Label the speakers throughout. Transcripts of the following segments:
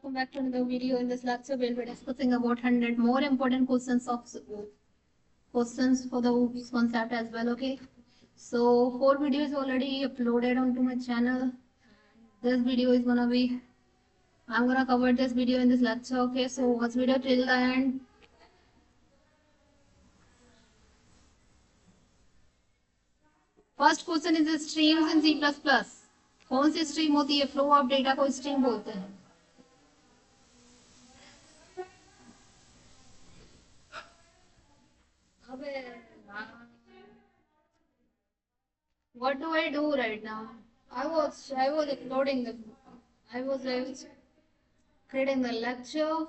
Speaker 1: welcome back to another video. In this lecture, we'll be discussing about 100 more important questions for the OOPS concept as well. Okay, so 4 videos already uploaded onto my channel. This video is gonna be, I'm gonna cover this video in this lecture. Okay, so watch video till the end. First question is streams in C++. कौन सी stream होती है? Flow of data को stream बोलते हैं. What do I do right now? I was uploading the, I was creating the lecture.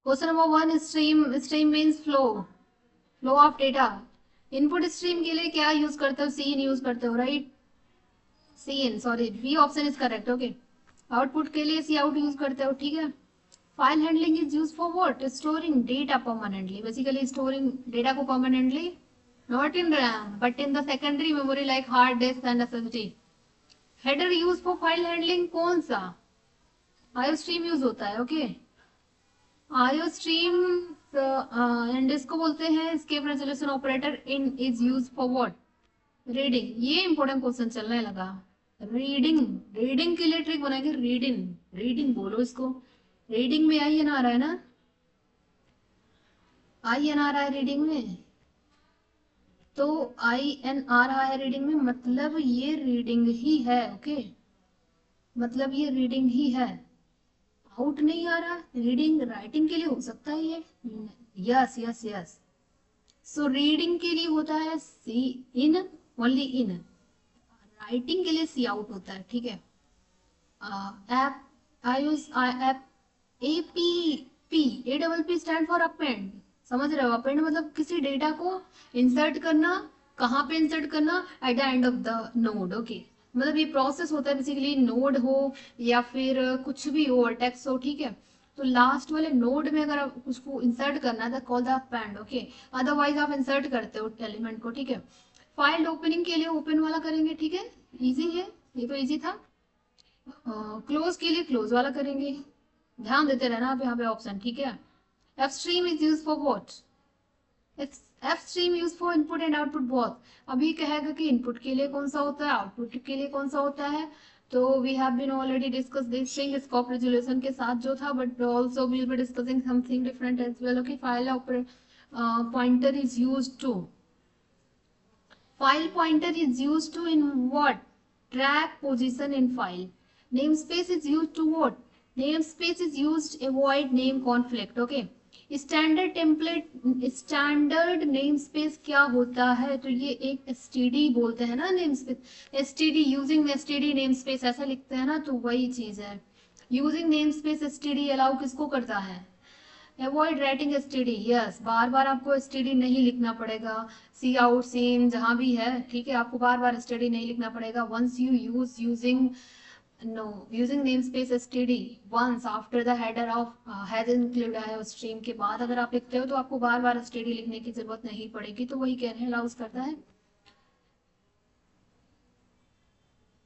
Speaker 1: Question number 1, stream means flow of data. Input stream के लिए क्या use करते हो? सीन यूज करते हो, right? Cin, sorry, B option is correct. Okay. Output के लिए cout use करते हो, ठीक है. File handling is use for what? Storing data permanently. Basically storing data को permanently, not in RAM but in the secondary memory like hard disk and SSD. Header use for file handling कौन सा? IO stream use होता है. Okay. IO stream and इसको बोलते हैं escape resolution operator. In is use for what? Reading. ये important question चलने लगा. रीडिंग के लिए ट्रिक बनाएंगे. रीडिंग बोलो इसको. रीडिंग में आई एन आ रहा है ना? आई एन आ रहा है रीडिंग में, तो आई एन आ रहा है रीडिंग में, मतलब ये रीडिंग ही है. ओके, मतलब ये रीडिंग ही है. आउट नहीं आ रहा. रीडिंग राइटिंग के लिए हो सकता है ये. Yes yes yes. So reading के लिए होता है सी इन, ओनली इन. राइटिंग के लिए सी आउट होता है, ठीक है. App I use app APP. A double P stand for append. समझ रहे हो? अपेंड मतलब किसी डेटा को इंसर्ट करना. कहाँ पे इंसर्ट करना? Eight the end of the node. Okay, मतलब ये प्रोसेस होता है बेसिकली. नोड हो या फिर कुछ भी हो, टेक्स्ट हो, ठीक है. तो लास्ट वाले नोड में अगर आप उसको इंसर्ट करना है तो call the append. Okay, otherwise आप इंसर्ट करते हो एलिमेंट को, ठीक है. फाइल ओपनिंग के लिए ओपन वाला करेंगे, ठीक है. इजी है, ये तो इजी था. क्लोज के लिए क्लोज वाला करेंगे. ध्यान देते रहना आप यहाँ पे ऑप्शन, ठीक है. F stream is use for what? F stream use for input and output both. अभी कहेगा कि इनपुट के लिए कौन सा होता है, आउटपुट के लिए कौन सा होता है. तो we have been already discuss this thing scope resolution के साथ जो था, but also we will be discussing something different as well. Okay, file pointer is used to, file pointer is used to in what? Track position in file. Namespace is used to what? Namespace is used avoid name conflict. Okay. Standard template, standard name space क्या होता है? तो ये एक STD बोलते हैं ना name space. STD, using STD name space ऐसा लिखते हैं ना, तो वही चीज है. Using name space STD allow किसको करता है? Avoid writing STD. यस, बार बार आपको एसटीडी नहीं लिखना पड़ेगा. सी आउट सेम जहां भी है, ठीक है, आपको बार बार एसटीडी नहीं लिखना पड़ेगा. Once you using No, using namespace std once after the header of has included है स्ट्रीम के बाद अगर आप लिखते हो तो आपको बार बार std लिखने की जरूरत नहीं पड़ेगी. तो वही कह रहे हैं, अलाउज करता है.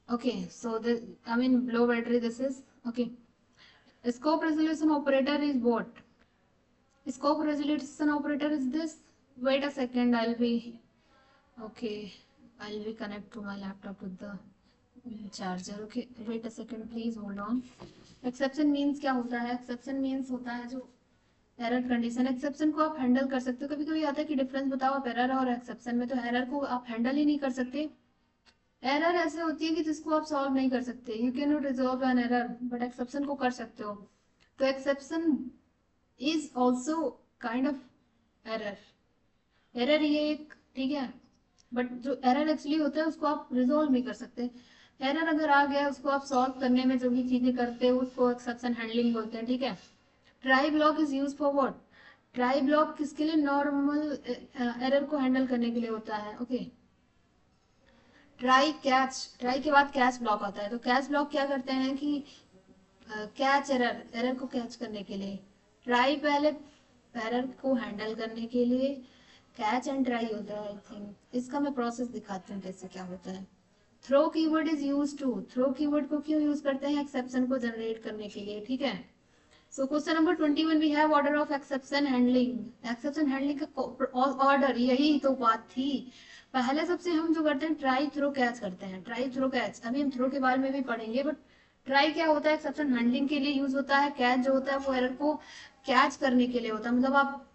Speaker 1: Okay, so the, I mean low battery this is. Okay, scope resolution operator is what? Scope resolution operator is this. Wait a second, I'll be connect to my laptop with the charger. Okay, wait a second please, hold on. Exception means क्या होता है? Exception means होता है जो error condition. Exception को आप handle कर सकते हो. कभी कभी आता है कि डिफरेंस बताओ आप एरर और एक्सेप्शन में, तो एरर को आप हैंडल ही नहीं कर सकते. एरर ऐसे होती है कि जिसको आप सॉल्व नहीं कर सकते. You can not resolve an error, but exception को कर सकते हो. तो exception is also kind of error. Error ये एक, ठीक है, बट जो एरर एक्चुअली होता है उसको आप रिजॉल्व नहीं कर सकते. एरर अगर आ गया उसको आप सॉल्व करने में जो भी चीजें करते हो उसको एक्सेप्शन हैंडलिंग बोलते हैं, ठीक है. Try block is use for what? Try block किसके लिए? नॉर्मल एरर को हैंडल करने के लिए होता है। ओके, ट्राई कैच, ट्राई के बाद कैच ब्लॉक आता है। तो कैच ब्लॉक क्या करते हैं कि कैच एरर, एरर को कैच करने के लिए। ट्राई पहले एरर को हैंडल करने के लिए, कैच एंड ट्राई होता है। आई थिंक इसका मैं प्रोसेस दिखाती हूँ कैसे क्या होता है। Throw keyword is use to, throw keyword को क्यों यूज करते हैं? एक्सेप्शन को जनरेट करने के लिए, ठीक है। So question number 21 we have order of exception handling. Exception handling का order, यही तो बात थी। पहले सबसे हम जो करते हैं ट्राई थ्रो कैच करते हैं, ट्राई थ्रो कैच। अभी हम थ्रो के बारे में भी पढ़ेंगे, बट ट्राई क्या होता है? एक्सेप्शन हैंडलिंग के लिए यूज होता है। कैच जो होता है वो एरर को कैच करने के लिए होता है, मतलब आप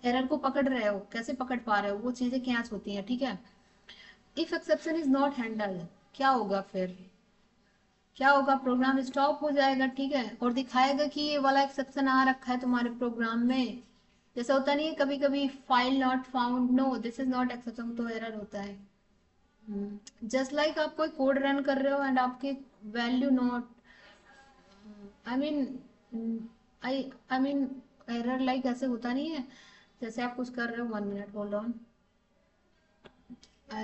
Speaker 1: एरर को पकड़ रहे हो, कैसे पकड़ पा रहे हो, वो चीजें कैच होती है, ठीक है। If exception is not handled, क्या होगा फिर? क्या होगा? प्रोग्राम स्टॉप हो जाएगा, ठीक है, और दिखाएगा कि ये वाला एक्सेप्शन आ रखा है तुम्हारे प्रोग्राम में। जैसा होता नहीं है कभी कभी, file not found, no this is not exception, तो एरर होता है। जस्ट लाइक आप कोई कोड रन कर रहे हो एंड आपकी value not, I mean I mean error like ऐसे होता नहीं है। जैसे आप कुछ कर रहे हो, 1 मिनट होल्ड ऑन,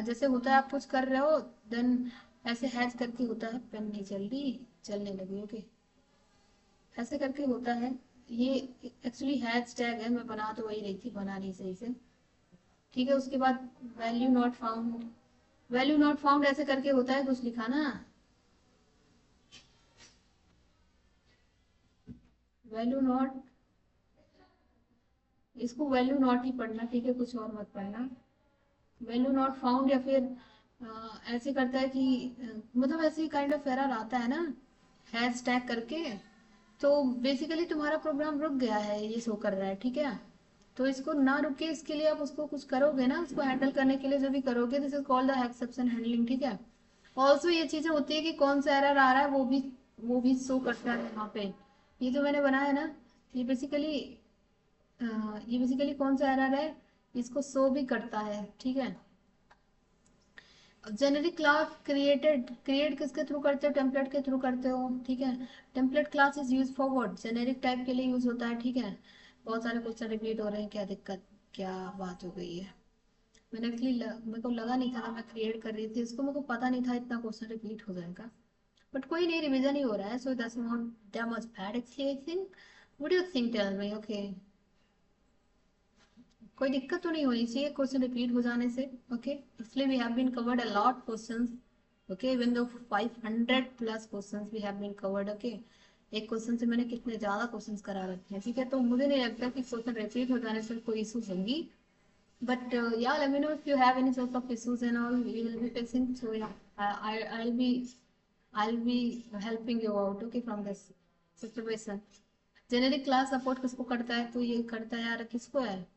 Speaker 1: जैसे होता है आप कुछ कर रहे हो देन ऐसे हैज करके होता है, पेन नहीं चल रही, चलने लगी, ओके, ऐसे करके होता है। ये एक्चुअली हैश टैग है, मैं बना तो वही रही थी, बना नहीं सही से, ठीक है। उसके बाद value not found, value not found ऐसे करके होता है, कुछ लिखा ना, वैल्यू नॉट, इसको वैल्यू नॉट ही पढ़ना, ठीक है, कुछ और मत पढ़ना। वैल्यू नॉट फाउंड, या फिर ऐसे करता है कि मतलब ऐसे काइंड ऑफ एरर आता है ना, हैश टैग करके। तो बेसिकली तुम्हारा प्रोग्राम रुक गया है, ये शो कर रहा है, ठीक है। तो इसको ना रुके, इसके लिए आप उसको कुछ करोगे ना, उसको हैंडल करने के लिए जो भी करोगे, this is called the exception handling, ठीक है। ऑल्सो ये चीजें होती है कि कौन सा एरर आ रहा है वो भी शो करता है यहाँ पे। ये जो मैंने बनाया है ना, ये बेसिकली ये बेसिकली कौन सा एरर है, इसको शो भी करता है, ठीक है। जेनेरिक क्लास क्रिएटेड, क्रिएट किसके थ्रू करते हो? टेम्पलेट के थ्रू करते हो, ठीक है। Template class is use for what? Generic type के लिए यूज होता है, ठीक है। बहुत सारे क्वेश्चन रिपीट हो रहे हैं, क्या दिक्कत, क्या बात हो गई है? मैंने एक्चुअली मेरे को लगा नहीं था ना, मैं क्रिएट कर रही थी इसको, मेरे को पता नहीं था इतना क्वेश्चन रिपीट हो जाएगा। बट कोई नहीं, रिवीजन ही हो रहा है, so that's not that much bad actually, I think. What do you think, tell me, okay. कोई दिक्कत तो नहीं होनी चाहिए क्वेश्चन रिपीट हो जाने से, ओके। इसलिए we have been covered a lot questions, okay, even though 500 plus questions we have been covered, okay. एक क्वेश्चन से मैंने कितने ज्यादा क्वेश्चंस करा रखे हैं, ठीक है। तो मुझे नहीं लगता कि क्वेश्चन रिपीट हो जाने से कोई इशू होगी, but yeah, let me know if you have any sort of issues and all you will be facing, so yeah, I'll be helping you out, okay, from this situation. Generic class support किसको करता है? तो ये करता है यार, किसको है?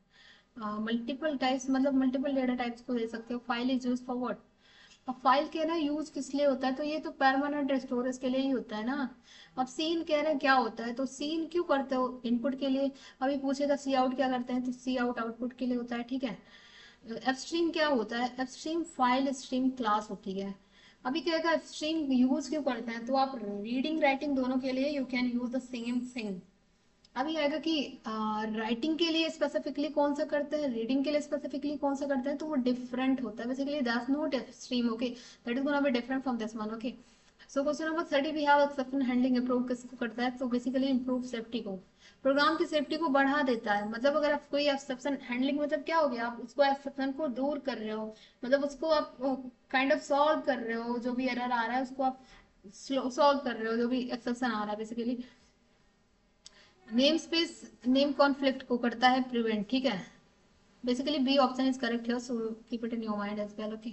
Speaker 1: मल्टीपल टाइप्स, मतलब मल्टीपल डेटा टाइप्स को दे सकते हो। File is use for what? अब फाइल के ना यूज किस लिए होता है? तो ये तो परमानेंट स्टोरेज के लिए ही होता है ना। अब सीन कह रहे हैं क्या होता है, तो सीन क्यों करते हो? इनपुट के लिए। अभी पूछेगा सी आउट क्या करते हैं, तो सी आउट आउटपुट के लिए होता है, ठीक है। एफस्ट्रीम क्या होता है? एफस्ट्रीम फाइल स्ट्रीम क्लास होती है। अभी कहेगा एफस्ट्रीम यूज क्यों करते हैं, तो आप रीडिंग राइटिंग दोनों के लिए you can use the same thing. अभी आएगा कि राइटिंग के लिए स्पेसिफिकली कौन सा करते हैं, रीडिंग के लिए स्पेसिफिकली कौन सा करते हैं, तो वो डिफरेंट होता है basically, that's not extreme, okay, that is gonna be different from this one, okay. So question number 30 we have exception handling improve किसको करता है? तो बेसिकली इंप्रूव सेफ्टी को, प्रोग्राम की सेफ्टी को बढ़ा देता है। मतलब अगर आप कोई एक्सेप्शन हैंडलिंग, मतलब क्या हो गया, आप उसको एक्सेप्शन को दूर कर रहे हो, मतलब उसको आप काइंड ऑफ सॉल्व कर रहे हो, जो भी एरर आ रहा है उसको आप सॉल्व कर रहे हो, जो भी एक्सेप्शन आ रहा है basically. Name space name conflict को करता है प्रिवेंट, ठीक है। Basically B option is correct here, so keep it in your mind as well, okay.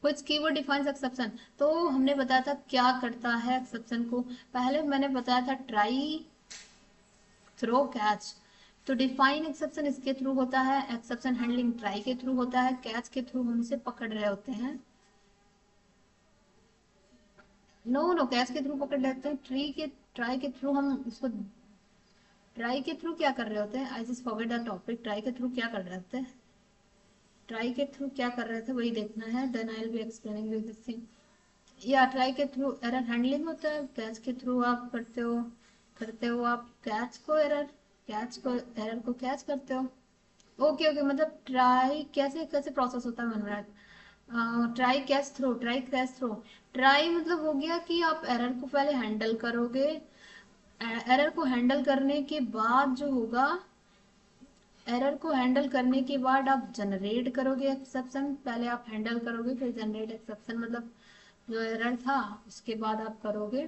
Speaker 1: Which keyword defines exception? तो हमने बताया था क्या करता है एक्सेप्शन को, पहले मैंने बताया था ट्राई थ्रो कैच। तो डिफाइन एक्सेप्शन इसके थ्रू होता है, एक्सेप्शन हैंडलिंग ट्राई के थ्रू होता है, कैच के थ्रू हम उसे पकड़ रहे होते हैं। नो नो, कैच के थ्रू पकड़ लेते हैं, ट्राई के थ्रू हम उसको, ट्राई के थ्रू क्या कर रहे होते हैं, I just forget the topic, try के थ्रू क्या कर रहे होते हैं, ट्राई के थ्रू क्या कर रहे थे वही देखना है, then I will be explaining you this thing. या ट्राई के थ्रू एरर हैंडलिंग होता है, कैच के थ्रू आप करते हो आप कैच को एरर, कैच को, एरर को कैच करते हो। ओके ओके, मतलब ट्राई कैसे कैसे प्रोसेस होता है Manoraj. Try catch throw, try catch throw. Try मतलब हो गया कि आप एरर को पहले हैंडल करोगे, एरर को हैंडल करने के बाद जो होगा, एरर को हैंडल करने के बाद आप जनरेट करोगे एक्सेप्शन। पहले आप हैंडल करोगे फिर जनरेट एक्सेप्शन, मतलब जो एरर था उसके बाद आप करोगे,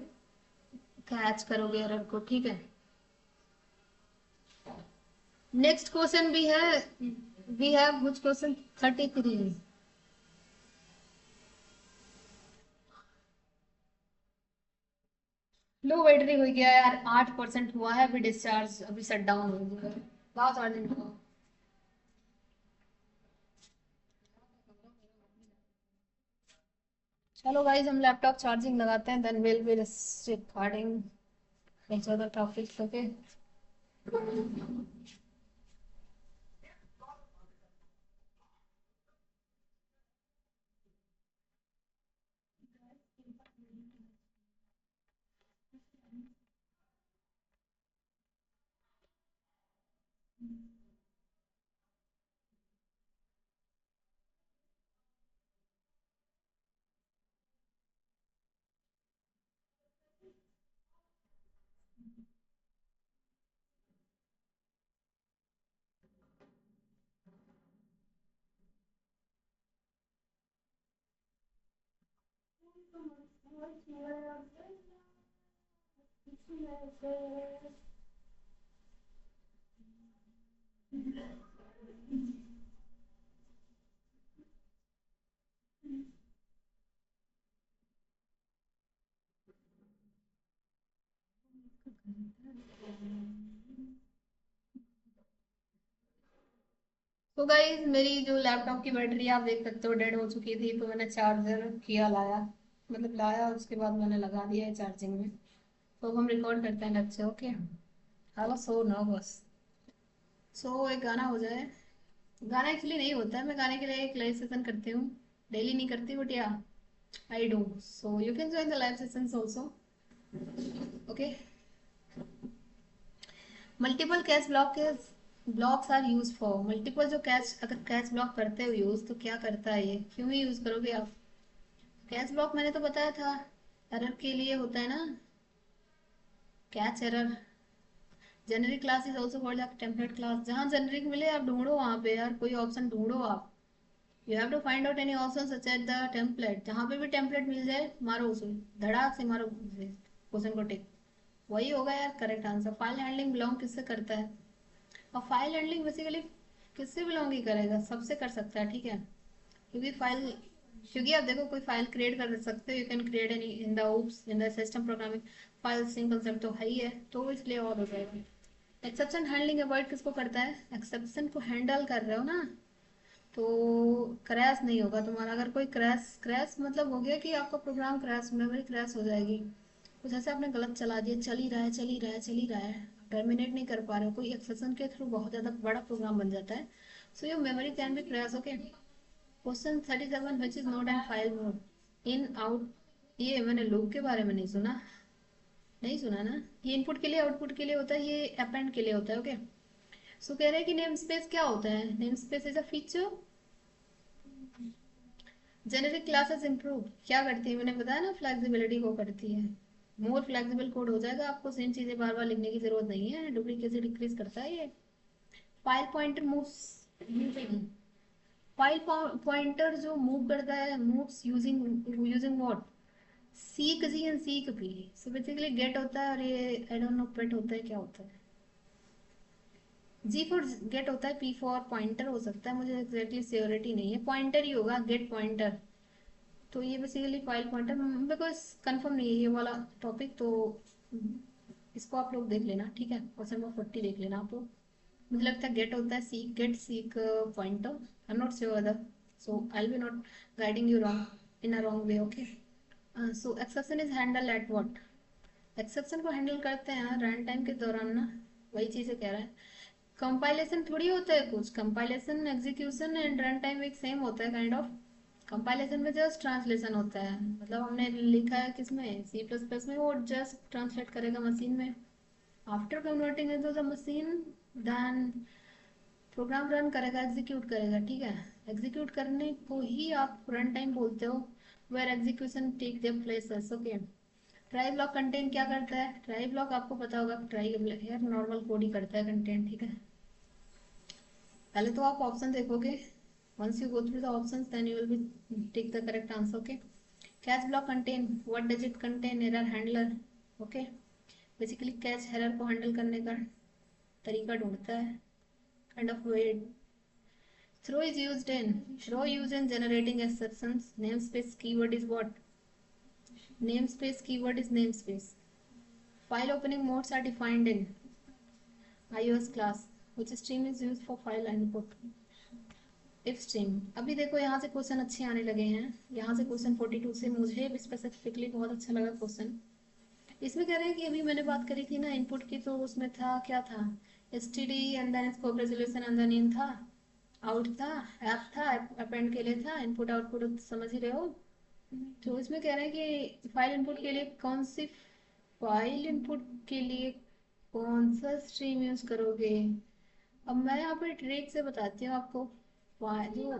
Speaker 1: कैच करोगे एरर को, ठीक है। नेक्स्ट क्वेश्चन भी है, we have which question 33। Low battery हो गया यार, 8% हुआ है अभी डिस्चार्ज, अभी शट डाउन हो गया। बहुत चार्जिंग हुआ। चलो गाइस, हम लैपटॉप चार्जिंग लगाते हैं, then will be recording next other topics, okay. तो गाइज मेरी जो लैपटॉप की बैटरी आप देख सकते हो डेड हो चुकी थी, तो मैंने चार्जर किया लाया, मतलब लाया उसके बाद मैंने लगा दिया है चार्जिंग में। तो हम रिकॉर्ड करते हैं अच्छे, okay. I was so nervous. So एक गाना हो जाए। गाना एक्चुअली नहीं होता है, मैं गाने के लिए एक लाइव सेशन करती हूँ, डेली नहीं करती but yeah I do. So you can join the live sessions also, okay. Multiple cache blocks are use for multiple, जो कैश अगर कैश ब्लॉक करते हो यूज तो क्या करता है ये, क्यों ही यूज करोगे आप। कैश ब्लॉक मैंने तो बताया था, एरर के लिए होता है ना, catch error. Generic class is also called template class. जहाँ जेनरिक मिले आप ढूंढो, वहाँ पे यार कोई ऑप्शन ढूंढो आप। You have to find out any option such at the template. जहाँ पे भी टेम्पलेट मिल जाए मारो उसे, धड़ाक से मारो क्वेश्चन को टिक। वही होगा यार correct answer. File handling belong किससे करता है, और फाइल हैंडलिंग बेसिकली किससे बिलोंग ही करेगा, सबसे कर सकता है, ठीक है। क्योंकि फाइल, क्योंकि आप देखो कोई फाइल क्रिएट कर सकते हो, you can create any in the oops in the system programming. File same concept तो है ही है, तो इसलिए और हो जाएगा। एक्सेप्शन हैंडलिंग अवॉइड किसको करता है, एक्सेप्शन को हैंडल कर रहे हो ना, तो क्रैश नहीं होगा तुम्हारा। अगर कोई क्रैश, क्रैश मतलब हो गया कि आपका प्रोग्राम क्रैश, मेमोरी क्रैश हो जाएगी। कुछ ऐसे आपने गलत चला दिया, चल ही रहा है चल ही रहा है चल ही रहा है, टर्मिनेट नहीं कर पा रहे हो, कोई एक्सेप्शन के थ्रू बहुत ज़्यादा बड़ा प्रोग्राम बन जाता है। So your memory can be crash, okay. Question 37 which is note and file mode in out. ये मैंने लूप के बारे में नहीं सुना, नहीं सुना ना। ये इनपुट के लिए आउटपुट के लिए होता है, ये अपेंड के लिए होता है, ओके। सो कह रहे हैं कि नेम स्पेस क्या होता है, name space is a feature. Generic classes improve क्या करती है, मैंने बताया ना फ्लेक्सिबिलिटी को करती है। मोर फ्लेक्सिबल कोड हो जाएगा, आपको सेम चीजें बार बार लिखने की जरूरत नहीं है, डुप्लीकेसी डिक्रीज करता है ये। File pointer moves using, file pointer जो मूव करता है, moves using using what, seek g and seek p. So basically get होता है, और ये आई डोंट नो पेट होता है क्या होता है। जी फॉर गेट होता है, पी फॉर पॉइंटर हो सकता है, मुझे एग्जैक्टली श्योरिटी नहीं है, पॉइंटर ही होगा गेट पॉइंटर। तो ये basically file pointer, because confirm नहीं है ये वाला टॉपिक, तो इसको आप लोग देख लेना, ठीक है। क्वेश्चन नंबर 40 देख लेना आप लोग। मुझे लगता है गेट होता है seek, get seek pointer, I am not sure other, so I will be not guiding you wrong in a wrong way, okay. So exception is handle at what, exception को हैंडल करते हैं run time के दौरान ना, वही चीज़ें कह रहा है। कंपाइलेशन थोड़ी होता है कुछ, compilation execution and run time एक सेम होता है काइंड ऑफ। कंपाइलेशन में जस्ट ट्रांसलेशन होता है, मतलब हमने लिखा है किसमें, सी प्लस प्लस में, वो जस्ट ट्रांसलेट करेगा मशीन में। After converting into the machine then program run करेगा, एग्जीक्यूट करेगा, ठीक है। एग्जीक्यूट करने को ही आप रन टाइम बोलते हो, where execution take their places, okay. Try block content क्या करता है? ट्राई ब्लॉक आपको पता होगा, ट्राई यार नॉर्मल कोड ही करता है कंटेंट, ठीक है। पहले तो आप ऑप्शन देखोगे, once you go through the options then you will be take the correct answer, okay। catch block contain what does it contain? error handler, okay। Basically catch error को handle करने का तरीका ढूंढता है, kind of way. Throw is used in, throw use in generating exceptions. Namespace keyword is what? Namespace keyword is namespace. File opening modes are defined in iOS class which stream is used for file input? Ifstream. अभी देखो यहाँ से question अच्छे आने लगे हैं, यहाँ से क्वेश्चन 42 से मुझे भी स्पेसिफिकली बहुत अच्छा लगा क्वेश्चन। इसमें कह रहे हैं कि अभी मैंने बात करी थी ना इनपुट की, तो उसमें था क्या था? std and then scope resolution and then in था, आउट था, ऐप था, अपेंड के लिए था, इनपुट आउटपुट समझ ही रहे हो। तो इसमें कह रहे हैं कि फाइल इनपुट के लिए कौन सी, फाइल इनपुट के लिए कौन सा स्ट्रीम यूज करोगे? अब मैं यहाँ पे ट्रिक से बताती हूँ आपको। जो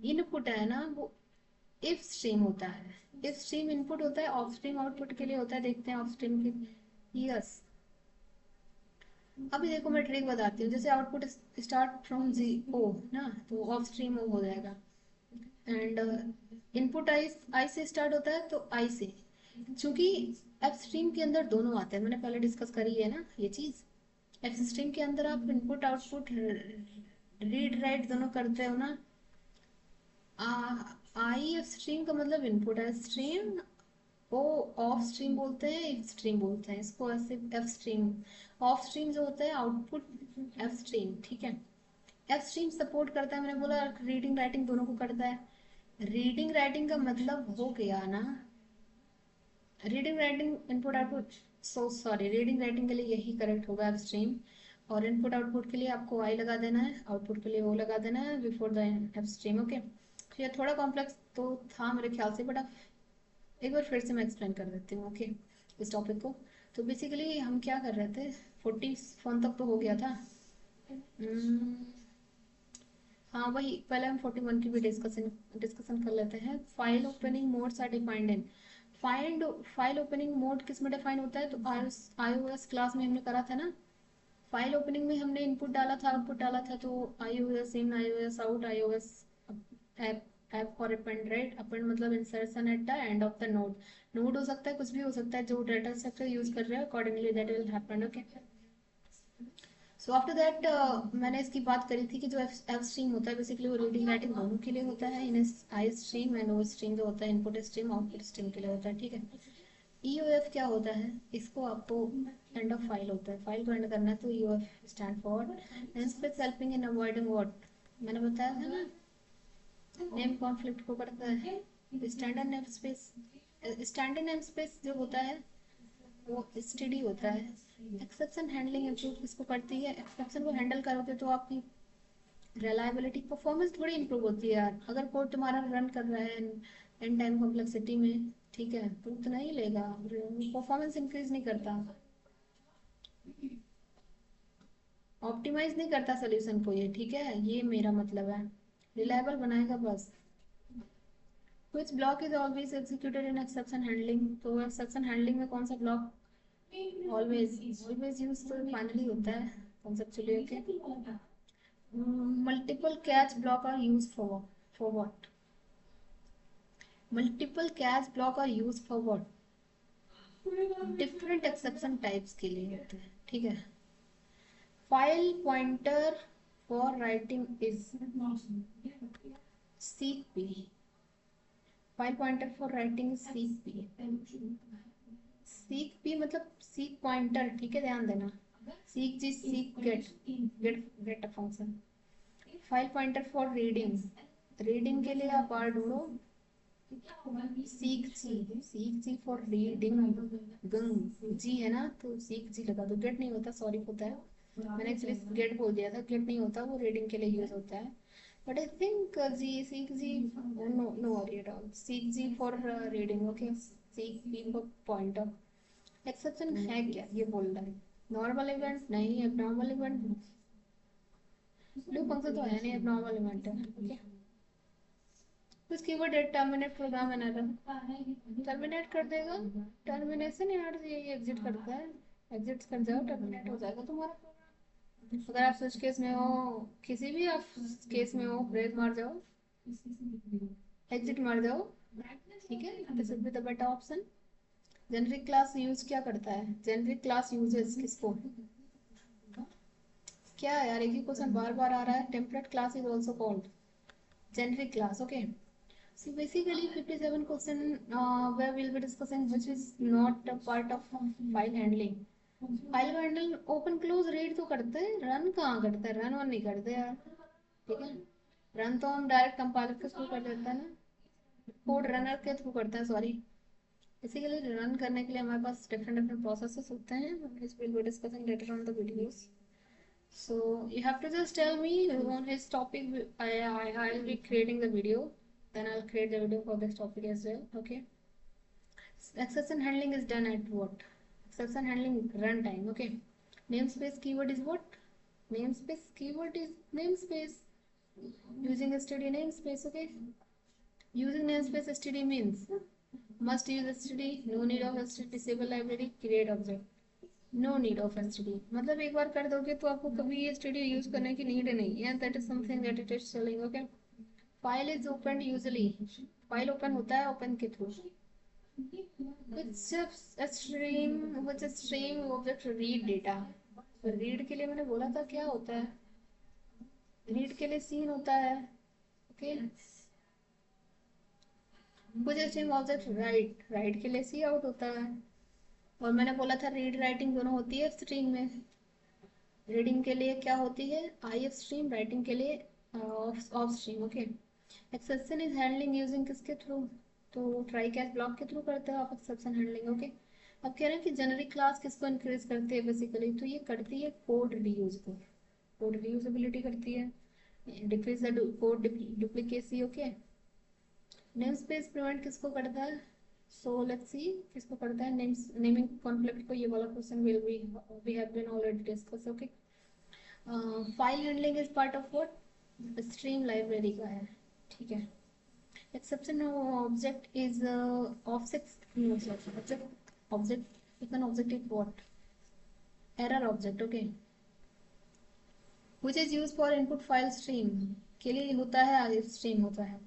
Speaker 1: इनपुट है ना वो इफ स्ट्रीम होता है, इफ स्ट्रीम इनपुट होता है, ऑफ स्ट्रीम आउटपुट के लिए होता है। देखते हैं ऑफ स्ट्रीम की, यस। अभी देखो मैं ट्रिक बताती हूँ, जैसे आउटपुट स्टार्ट फ्रॉम जीरो ना, तो ऑफ स्ट्रीम हो जाएगा। एंड इनपुट आई से स्टार्ट होता है तो आई से, क्योंकि एफ स्ट्रीम के अंदर दोनों आते हैं, मैंने पहले डिस्कस करी है ना ये चीज। एफ स्ट्रीम के अंदर आप इनपुट आउटपुट रीड राइट दोनों करते हो ना। आई एफ स्ट्रीम का मतलब इनपुट है, स्ट्रीम वो ऑफ स्ट्रीम बोलते हैं, इफ स्ट्रीम बोलते हैं इसको, ऐसे एफ स्ट्रीम। ऑफ स्ट्रीम जो होता है आउटपुट एफ स्ट्रीम, ठीक है। एफ स्ट्रीम सपोर्ट करता है, मैंने बोला रीडिंग राइटिंग दोनों को करता है। रीडिंग राइटिंग का मतलब हो गया ना, reading writing input output, so sorry, reading writing के लिए यही करेक्ट होगा एफ स्ट्रीम। और इनपुट आउटपुट के लिए आपको आई लगा देना है, आउटपुट के लिए वो लगा देना है before the F stream, okay. तो ये थोड़ा कॉम्प्लेक्स तो था मेरे ख्याल से, बट आप एक बार फिर से मैं एक्सप्लेन कर देती हूँ, ओके, इस टॉपिक को। तो बेसिकली हम क्या कर रहे थे, 41 तक तो हो गया था। हाँ वही, पहले हम 41 की भी डिस्कशन कर लेते हैं। File opening modes are defined in, find file opening mode किस में डिफाइन होता है? तो iOS क्लास में हमने करा था ना। फाइल ओपनिंग में हमने इनपुट डाला था, आउटपुट डाला था, तो iOS in, iOS out, iOS app, app for append, right. Append मतलब insertion at the end of the node. Node हो सकता है, कुछ भी हो सकता है, जो डाटा स्ट्रक्चर यूज कर रहे हैं accordingly that will happen, okay. So after that मैंने इसकी बात करी थी कि जो एफ स्ट्रीम होता है बेसिकली वो रीडिंग राइटिंग दोनों के लिए होता है, in istream and ostream जो होता है इनपुट स्ट्रीम आउटपुट स्ट्रीम के लिए होता है, ठीक है। ईओएफ क्या होता है? इसको आपको एंड ऑफ फाइल होता है, फाइल को एंड करना है, तो EOF stand for namespace helping in avoiding what, मैंने बताया था ना, नेम कॉन्फ्लिक्ट को करता है। Standard name space, standard name space जो होता है वो स्टडी होता है। एक्सेप्शन हैंडलिंग इम्प्रूव किसको करती है? एक्सेप्शन को हैंडल करोगे तो आपकी रिलायबिलिटी, परफॉर्मेंस थोड़ी इंप्रूव होती है यार। अगर कोड तुम्हारा रन कर रहा है एन टाइम कॉम्प्लेक्सिटी में, ठीक है, तो उतना ही लेगा, परफॉर्मेंस इंक्रीज नहीं करता, ऑप्टिमाइज नहीं करता सोल्यूशन को ये, ठीक है, ये मेरा मतलब है, रिलायबल बनाएगा बस। Which block is always executed in exception handling? तो exception handling में कौन सा ब्लॉक always यूज तो फाइनली होता है conceptually, okay। multiple catch block are used for what? multiple catch block are used for what? different exception types के लिए होते हैं, ठीक है। file pointer for writing is seek p, file pointer for writing is seek p, seek भी मतलब seek pointer, ठीक है, ध्यान देना, seek g, seek get, get a function. File pointer for reading, reading के लिए आप बार ढूंढो, सीक जी फॉर रीडिंग, गंग जी है ना, तो सीक जी लगा दो, गेट नहीं होता, सॉरी होता है, मैंने एक्चुअली गेट बोल दिया था, गेट नहीं होता, वो रीडिंग के लिए यूज होता है। But I think g, seek g, no no worry at all, seek g for reading, okay, seek b for pointer. Exception है क्या ये बोल रहा है, नॉर्मल इवेंट नहीं, एबनॉर्मल इवेंट, लूप फंक्शन तो है नहीं, एबनॉर्मल इवेंट है। ओके, कुछ कीवर्ड टर्मिनेट प्रोग्राम है ना, टर्मिनेट कर देगा, टर्मिनेशन यार ये एग्जिट करता है, एग्जिट कर जाओ टर्मिनेट हो जाएगा तुम्हारा प्रोग्राम। अगर आप स्विच केस में हो, किसी भी आप केस में हो, ब्रेक मार जाओ, एग्जिट मार जाओ, ठीक है, this will be the better option. Generic class use क्या करता है, जेनरिक क्लास यूजेस किसको, क्या है यार, एक ही क्वेश्चन बार बार आ रहा है, template class is also called generic class. Okay, so basically 57 question where we'll be discussing which is not a part of file handling। File handle open close read तो करते हैं, रन कहाँ करते हैं, रन वन नहीं करते यार, ठीक है, रन तो हम डायरेक्ट कंपाइलर के थ्रू कर देते हैं ना, कोड रनर के थ्रू करते हैं, सॉरी। बेसिकली रन करने के लिए हमारे पास डिफरेंट डिफरेंट प्रोसेसेस होते हैं, which we'll be discussing later on the videos। So you have to just tell me on his topic. I'll be creating the video. Then I'll create the video for this topic as well. Okay. Exception handling is done at what? Exception handling runtime. Okay. Namespace keyword is what? Namespace keyword is namespace. Using std namespace. Okay. Using namespace std means must use std. No need of std. Disable library. Create object. No need of STD, मतलब एक बार कर दोगे तो आपको कभी STD use करने की need नहीं है, that is something that it is telling. Okay, file is open usually, file open होता है ओपन के through, which stream object read data. Read के लिए मैंने बोला था क्या होता है, रीड के लिए सीन होता है। Okay, which stream object right, right के लिए सी आउट होता है, और मैंने बोला था रीड राइटिंग दोनों होती है स्ट्रीम में, रीडिंग के लिए क्या होती है आई स्ट्रीम, राइटिंग के लिए of stream. Okay, exception is handling using किसके थ्रू, तो ट्राई कैच ब्लॉक के थ्रू करते हो आप एक्सेप्शन हैंडलिंग। ओके, अब कह रहे हैं कि जेनरिक क्लास किसको इंक्रीज करती है बेसिकली, तो ये करती है कोड रीयूज को, कोड रीयूजेबिलिटी करती है, decrease the code duplicacy. Okay, name space prevent किसको करता है, सो लेट्स सी किसको करता है, नेमिंग कॉन्फ्लिक्ट को, ये वाला question will be we have been already discuss. Okay, file handling is part of what, stream library का है, ठीक है। Exception object is object is an object is what, error object. Okay, which is used for input file stream के लिए होता है, stream होता है,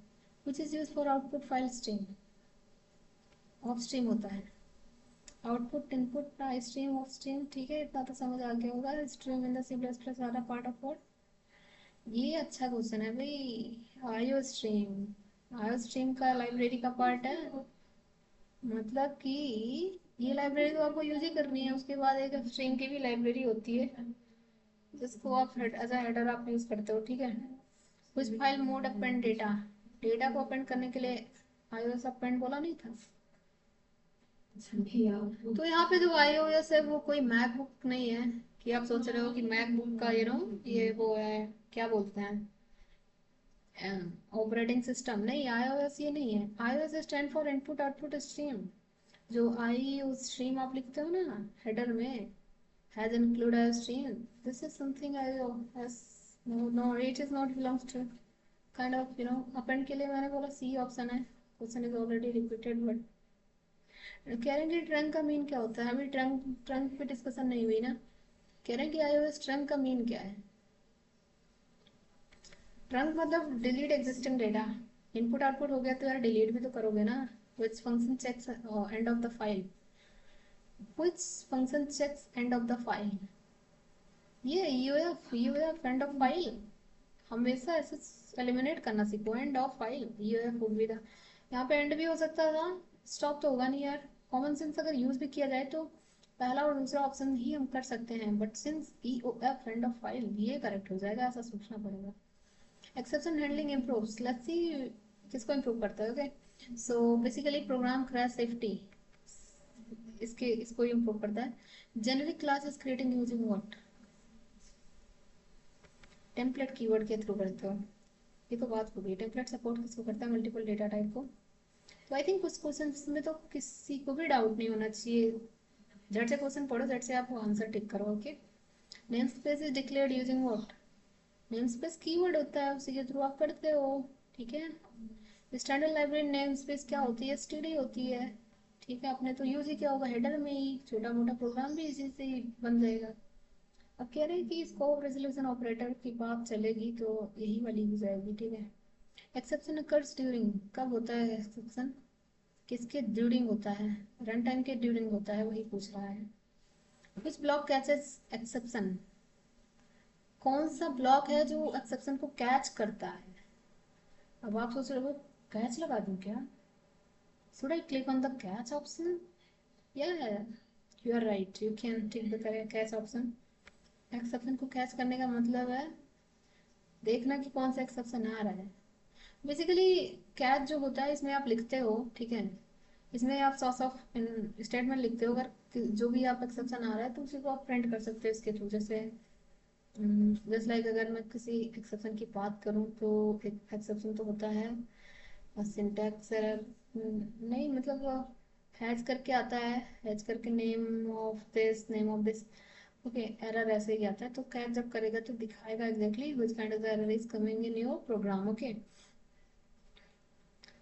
Speaker 1: which is used for output file stream, ofstream होता है, output input istream ofstream, ठीक है, इतना तो समझ आ गया होगा। Stream in the C plus plus वाला पार्ट ऑफ व्हाट, ये अच्छा क्वेश्चन है भाई, आयो स्ट्रीम, आयो स्ट्रीम का लाइब्रेरी का पार्ट है, मतलब कि ये लाइब्रेरी तो आपको यूज ही करनी है, उसके बाद एक स्ट्रीम की भी लाइब्रेरी होती है जिसको आप एज अ हेडर आप यूज करते हो, ठीक है। कुछ file mode append data, data को अपेंड करने के लिए आईओएस अपेंड बोला नहीं था, तो यहाँ पे जो iOS है वो कोई मैकबुक नहीं है कि आप सोच रहे हो कि मैकबुक का ये वो है, क्या बोलते हैं, ऑपरेटिंग सिस्टम, नहीं iOS ये नहीं है, iOS stand for input output stream, जो आई स्ट्रीम आप लिखते हो ना हेडर में, has include stream, this is something iOS, no it is not belongs to kind of append के लिए मैंने बोला सी ऑप्शन है, question is already repeated, but कह रहे हैं कि ट्रंक का मीन क्या होता है, अभी ट्रंक ट्रंक पे डिस्कशन नहीं हुई ना, कह रहे हैं कि iOS ट्रंक का मीन क्या है, ट्रंक मतलब delete existing data, input output हो गया तो यार डिलीट भी तो करोगे ना, which function checks end of the file, which function checks end of the file, ये यूएफ एंड ऑफ फाइल, हमेशा ऐसे एलिमिनेट करना सीखो, एंड ऑफ फाइल यूएफ हो भी था, यहाँ पे एंड भी हो सकता था, स्टॉप तो होगा नहीं यार, कॉमन सेंस अगर यूज भी किया जाए तो पहला और दूसरा ऑप्शन ही हम कर सकते हैं, but since E O F end of file ये करेक्ट हो जाएगा, ऐसा सोचना पड़ेगा। Exception handling improves, let's see किसको इम्प्रूव करता है। Okay, so basically program crash safety इसको इम्प्रूव करता है। Generic class is creating using what, template keyword के थ्रू करते हो, ये तो बात हो गई। टेम्पलेट सपोर्ट किसको करता है, मल्टीपल डेटा टाइप को। तो आई थिंक कुछ क्वेश्चन में तो किसी को भी डाउट नहीं होना चाहिए, झट से क्वेश्चन पढ़ो, झट से आप आंसर टिक करो। Okay, name space is declared using what? Name space keyword होता है, उसी के थ्रू आप करते हो। ठीक है, स्टैंडर्ड लाइब्रेरी नेम स्पेस क्या होती है? एसटीडी होती है। ठीक है, आपने तो यूज ही किया होगा हेडर में ही, छोटा मोटा प्रोग्राम भी इसी से ही बन जाएगा। अब कह रहे हैं कि स्कोप रेजोल्यूशन ऑपरेटर की बात चलेगी तो यही वाली यूज आएगी। ठीक है, एक्सेप्शन अकर्स ड्यूरिंग, कब होता है एक्सेप्शन? किसके ड्यूरिंग होता है? रन टाइम के ड्यूरिंग होता है, वही पूछ रहा है। विच ब्लॉक कैचेस एक्सेप्शन? कौन सा ब्लॉक है जो एक्सेप्शन को कैच करता है? अब आप सोच रहे हो कैच लगा दूं क्या? Should I click on the catch option? या you are right, you can tick the catch option. Exception को कैच करने का मतलब है देखना कि कौन सा एक्सेप्शन आ रहा है। बेसिकली कैच जो होता है इसमें आप लिखते हो, ठीक है, इसमें आप सोर्स ऑफ स्टेटमेंट लिखते हो, अगर जो भी आप एक्सेप्शन आ रहा है तो उसी को आप प्रिंट कर सकते हो इसके थ्रू। जैसे जस्ट लाइक अगर मैं किसी एक्सेप्शन की बात करूं तो एक एक्सेप्शन तो होता है सिंटैक्स एरर, नहीं मतलब हैज करके आता है, हैज करके name of this. Okay, error ऐसे ही आता है, तो कैच जब करेगा तो दिखाएगा exactly which kind of error is coming in your program. Okay,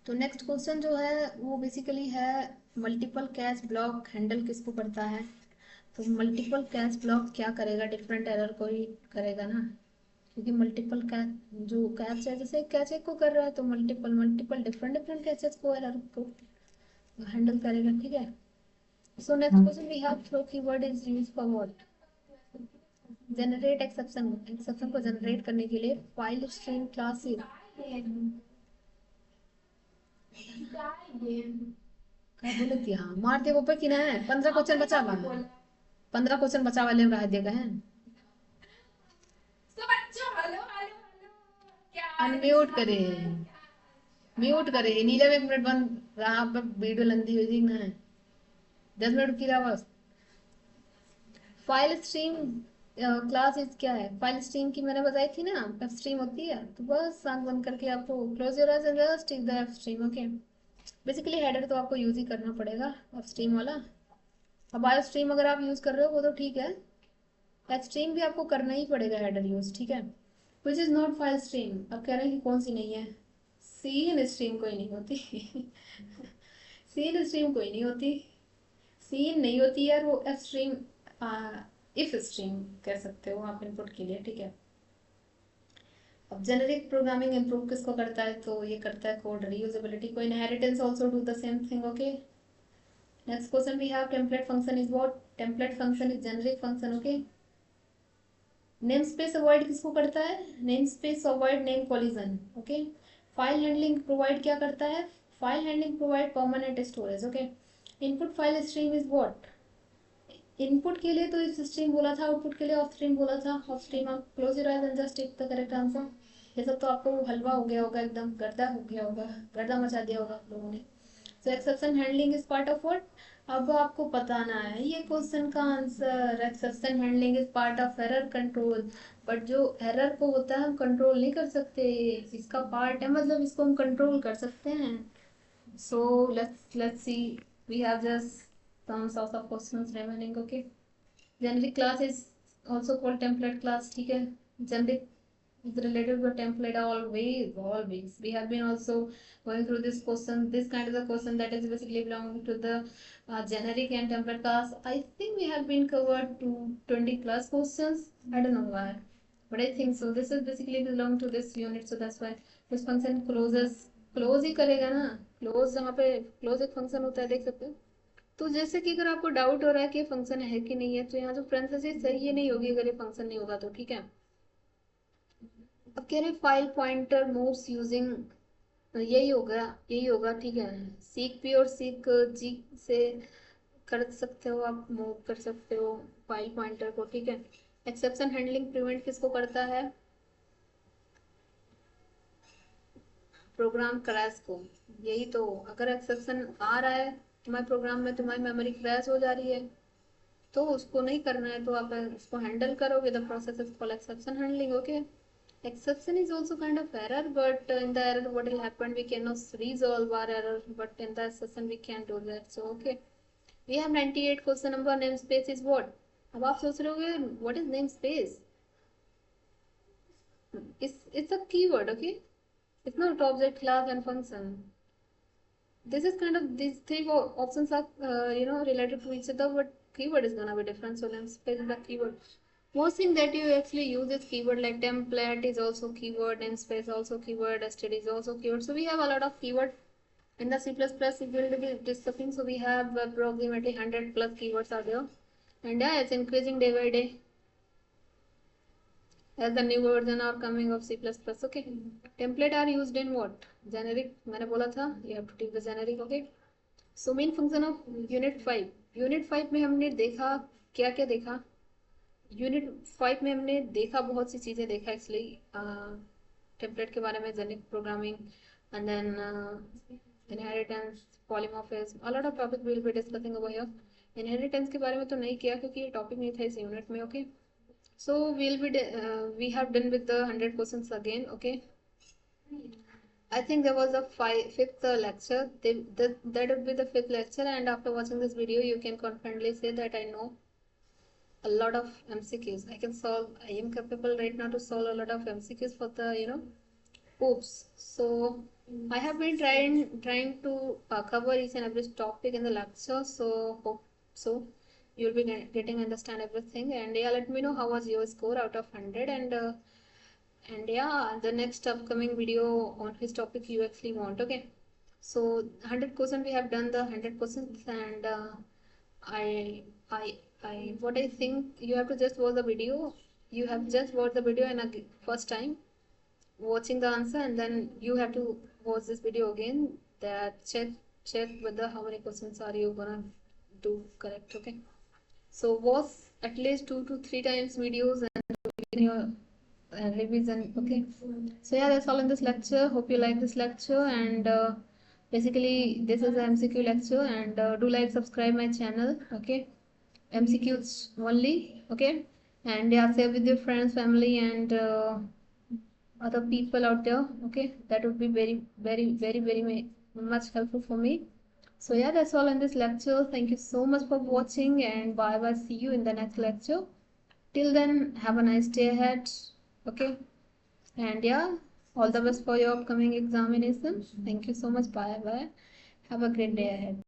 Speaker 1: तो नेक्स्ट क्वेश्चन जो है वो बेसिकली है मल्टीपल कैच ब्लॉक हैंडल किसको करता है? तो मल्टीपल कैच ब्लॉक क्या करेगा? डिफरेंट एरर को ही करेगा ना, क्योंकि मल्टीपल कैच जो कैच है, जैसे कैच एक को कर रहा है तो multiple multiple different different catches को एरर को हैंडल करेगा। ठीक है, so next question we have throw keyword is used for what? Generate exception, exception को जनरेट करने के लिए फाइल स्ट्रीम क्लास क्या बोले थी? हाँ, मार दे ऊपर की ना है। 15 क्वेश्चन बचा हुआ है, 15 क्वेश्चन बचा वाले रह देगा है। अनम्यूट करे, म्यूट करे नीलम, 1 मिनट बंद रहा पर वीडियो लंबी हो जाएगी ना, 10 मिनट की रहा बस। फाइल स्ट्रीम क्लास इज क्या है? फाइल स्ट्रीम की मैंने बताई थी ना, एफ स्ट्रीम होती है, तो बस आंख बंद करके आपको close your eyes and just tick the F stream. Okay, basically header तो आपको यूज ही करना पड़ेगा एफ स्ट्रीम वाला। अब बायो स्ट्रीम अगर आप यूज कर रहे हो वो तो ठीक है, एफ स्ट्रीम भी आपको करना ही पड़ेगा हेडर यूज। ठीक है, which is not file stream, अब कह रहे हैं कि कौन सी नहीं है? सीन स्ट्रीम कोई नहीं होती सीन स्ट्रीम कोई नहीं होती, सीन नहीं होती यार, वो एफ स्ट्रीम इफ स्ट्रीम कह सकते हो आप इनपुट के लिए। ठीक है, अब जेनेरिक प्रोग्रामिंग इम्प्रूव किसको करता है? तो ये करता है कोड रीयूजेबिलिटी को। Inheritance also do the same thing. Okay, next question we have template function is what? Template function is generic function. Okay, name space avoid किसको करता है? Name space avoid name collision. Okay, file handling provide क्या करता है? File handling provide permanent storage. Okay, input file stream is what? Input के लिए तो if stream बोला था, आउटपुट के लिए ऑफ स्ट्रीम बोला था। ऑफ स्ट्रीम आप close your eyes and just tick the correct answer. ये सब तो आपको हलवा हो गया होगा, एकदम गर्दा हो गया होगा, गर्दा मचा दिया होगा आप लोगों ने। So exception handling is part of what? अब आपको बताना है ये क्वेश्चन का answer. Exception handling is part of error control, but जो एरर को होता है हम कंट्रोल नहीं कर सकते, इसका पार्ट है, मतलब इसको हम कंट्रोल कर सकते हैं। सो let's see, we have just some sorts of questions remaining. Okay, generic class is also called template class. ठीक है, generic is related to a template. Always we have been also going through this question, this kind of a question that is basically belonging to the generic and template class. I think we have been covered to 20 plus questions, I don't know why, but I think so. This is basically belong to this unit, so that's why this function closes, close ही करेगा ना। Close जहाँ पे close एक function होता है, देख सकते हो। तो जैसे कि अगर आपको डाउट हो रहा है कि ये फंक्शन है कि नहीं है, तो यहाँ जो पेरेंथेसिस है ये नहीं होगी अगर ये फंक्शन नहीं होगा तो। ठीक है, अब कह रहे फाइल पॉइंटर मूव्स यूजिंग, यही होगा, यही होगा। ठीक है, सीक पी और सीक जी से कर सकते हो, आप मूव कर सकते हो फाइल पॉइंटर को। ठीक है, एक्सेप्शन हैंडलिंग प्रिवेंट किसको करता है? प्रोग्राम क्रैश को। यही तो, अगर एक्सेप्शन आ रहा है तुम्हारे प्रोग्राम में, तुम्हारी मेमोरी क्रैश हो जा रही है, तो उसको नहीं करना है, तो आप उसको हैंडल करोगे। The process is called exception handling. Okay, exception is also kind of error, but in the error what will happen, we cannot resolve our error, but in the exception we can do that. So okay, We have 98 question number. Namespace is what? अब आप सोच रहे होगे what is namespace? It's a keyword, okay? It's not object, class, and function. This is kind of these three options are related to each other, but keyword is gonna be different. So namespace is the keyword. Most thing that you actually use is keyword, like template is also keyword, namespace also keyword, std is also keyword. So we have a lot of keyword in the C++ we will be discussing. So we have approximately 100 plus keywords are there, and yeah, it's increasing day by day as the new version are coming of C++. Okay, template are used in what? Generic. मैंने बोला था you have to take the generic. Okay, so main function of unit 5. Unit 5 में हमने देखा क्या क्या देखा? Unit 5 में हमने देखा बहुत सी चीज़ें देखा एक्चुअली टेम्पलेट के बारे में, generic programming, and then inheritance, polymorphism, a lot of topic will be discussing over here. Inheritance के बारे में तो नहीं किया क्योंकि ये टॉपिक नहीं था इस यूनिट में. Okay, so we have done with the 100 questions again. Okay, I think there was a fifth lecture. That would be the fifth lecture, and after watching this video you can confidently say that I know a lot of MCQs. I am capable right now to solve a lot of MCQs for the, oops. So I have been trying to cover each and every topic in the lecture. So hope so you'll be getting understand everything. And yeah, let me know how was your score out of 100. And yeah, the next upcoming video on which topic you actually want. Okay, so 100% we have done the 100%, and I I what I think you have to just watch the video. You have just watched the video and first time watching the answer, and then you have to watch this video again. That check whether how many questions are you gonna do correct. Okay, so watch at least 2 to 3 times videos and in your revision. Okay, so yeah, that's all in this lecture. Hope you like this lecture, and basically this is the MCQ lecture, and do like, subscribe my channel. Okay, MCQs only. Okay, and yeah, share with your friends, family, and other people out there. Okay, that would be very much helpful for me. So yeah, that's all in this lecture. Thank you so much for watching, and bye bye. See you in the next lecture. Till then, have a nice day ahead. Okay, and yeah, all the best for your upcoming examination. Thank you so much. Bye bye. Have a great day ahead.